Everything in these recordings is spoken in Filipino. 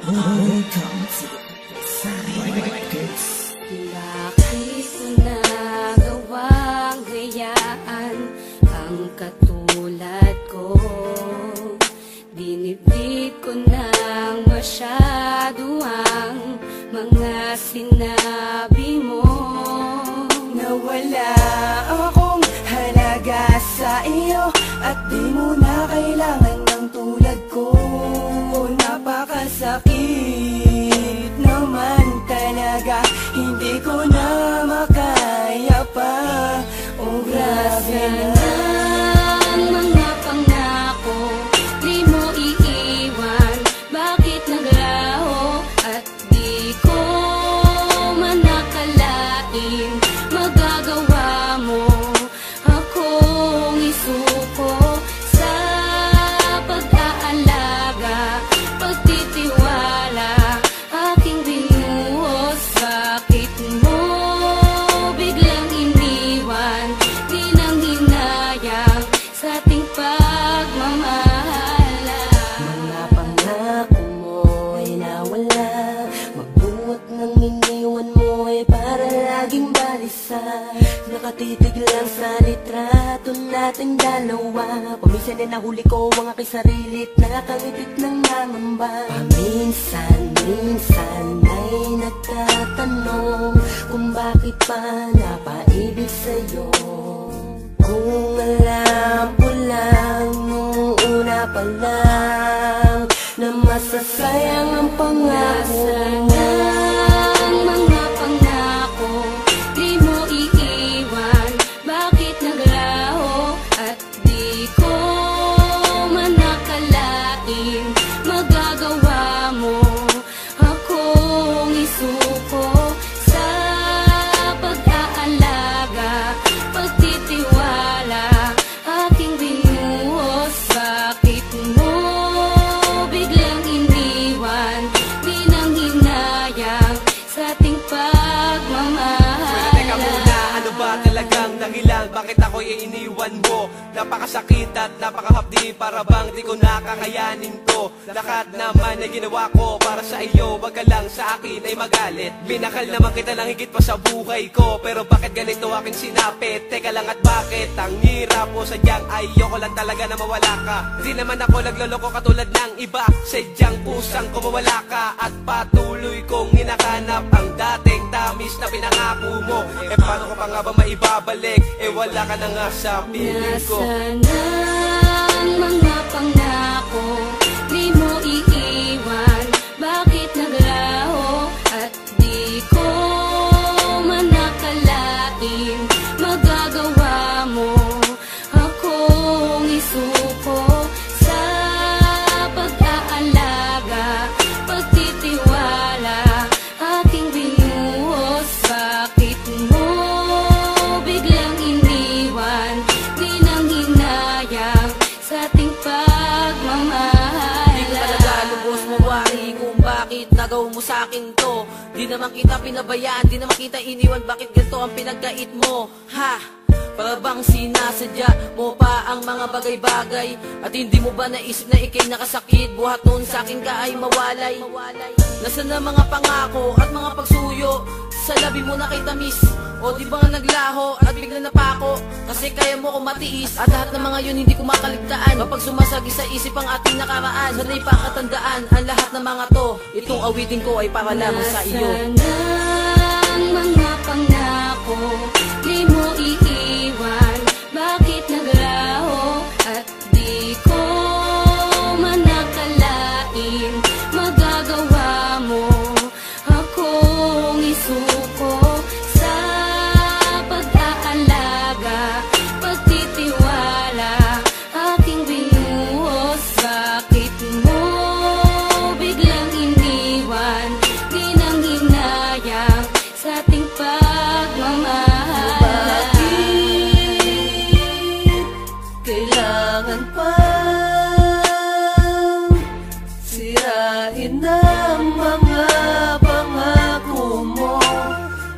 Welcome to the Sunny Records. Bakit ko nagawang hayaan ang katulad ko? Dinibdib ko nang masyado ang mga sinabi mo. Nawala akong halaga sa iyo at di mo na kailangan ng tulad ko. Napakasakit naman talaga, hindi ko na makaya pa. Oh, grabe na ang mga pangako, di mo iiwan. Bakit naglaho at di ko man nakalain magagawa mo akong isuko sa pag-aalaga, pagtitiwala, aking binuhos. Bakit mo biglang iniwan? Di nang hinayang sa ating pagmamahala. mga pangako mo'y nawala, magbuot ng iniwan mo'y para laging balisa. Nakatitig lang sa litrato nating dalawa. Paminsan ay nahuli ko ang aking sarilit, nakangipit ng nangamba. Paminsan ay nagtatanong kung bakit pa napaibig sa'yo. Kung alam ko lang nung una pa lang na masasayang ang pangako mo. Ang mga pangako, di mo iiwan. Bakit naglaho at di ko man nakalain magagawa mo akong isuko sa pag-aalaga, pagtitiwala, aking binuhos. Bakit mo biglang iniwan? Di nang hinayang sa ating pagmamahala. Teka muna, ano ba talagang dahilan? Bakit ako'y iniwan mo? Napakasakit at napakahapdi, para bang di ko nakakayanin to. Lahat naman ay ginawa ko para sa iyo, wag ka lang sa akin ay magalit. Minakal naman kita lang higit pa sa buhay ko, pero bakit ganito aking sinapit? Teka lang, at bakit ang hirap mo? Sadyang ayoko lang talaga na mawala ka. Di naman ako nagloloko katulad ng iba, sadyang kusang ko mawala ka. At patuloy kong hinahanap ang dating tamis na pinangako mo. Eh paano ko pa nga ba maibabalik? Eh wala ka na nga sa piling ko. Nasaan ang mga pangako, di mo iiwan? Bakit naglaho at di ko man nakalain magagawa mo akong isuko sa pag-aalaga, pagtitiwala, aking binuhos. Bakit mo biglang iniwan? Di nang hinayang sa ating pagmamahala. Di ko talaga lubos mawari kung bakit nagawa mo sa akin to. Di naman kita pinabayaan, di naman kita iniwan. Bakit ganito ang pinagkait mo? Ha? Para bang sinasadya mo pa ang mga bagay-bagay? At hindi mo ba naisip na ikay nakasakit? Buhat noon sa akin ka ay mawalay. Nasaan na mga pangako at mga pagsuyo? Sa labi mo na kay tamis, o di ba nga naglaho at bigla napako? Kasi kaya mo ko matiis, at lahat ng mga yun hindi ko makaligtaan. Kapag sumasagi sa isip ang ating nakaraan, sana'y pakatandaan ang lahat ng mga to. Itong awitin ko ay para lamang sa iyo. Nasaan ang mga pangako, di mo iiwan? Bakit naglaho at di ko man nakalain magagawa mo akong isuko sa pag-aalaga, pagtitiwala, aking binuhos. Bakit mo biglang iniwan? Di nang hinayang sa ating pagmamahal. Bakit kailangan pang sirain ang mga pangako mo,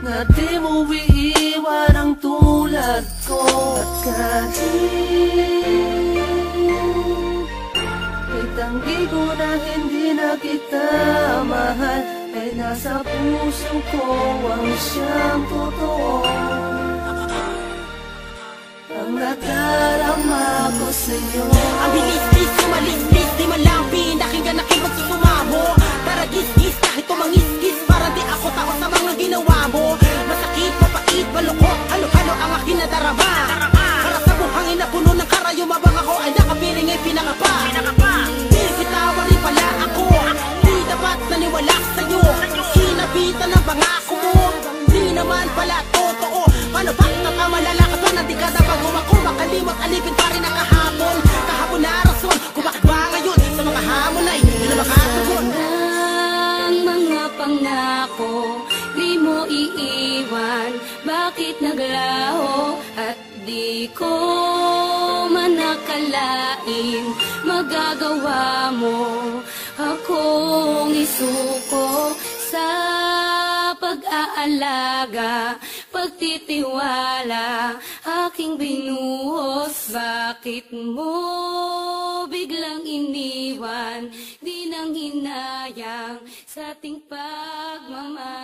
na di mo iiwan ang tulad ko? At kahit itanggi ko na hindi na kita mahal ay nasa puso ko ang siyang totoo. Ang nadarama ko sa'yo. Ang bilis-bis, sumalis-lis, di malampi, nakinggan na kayo magsusumamo. Tara gis-gis, kahit tumangis-gis, para di ako tao sa mga ginawa mo. Masakit, mapait, malukot, halo-halo ang aking nadarama. Para sa buhangin na puno ng karayo, mabang ako ay nakapiling ay pinangapa. Pinagkitawa rin pala ako, di dapat naniwala sa'yo. Sinabitan ng pangako mo, di naman pala totoo. Paano ba nakamalala ka pa na di ka na bago ako? Makaliwag alipin pa rin ang kahapon. Kahapon na rason, kung bakit ba ngayon sa mga hamon ay hindi na makatugon. Ang mga pangako di mo iiwan, bakit naglaho at di ko man nakalain magagawa mo akong isuko sa pag-aalaga, pagtitiwala aking binuhos. Bakit mo biglang iniwan, di nang hinayang sa ating pagmamahal?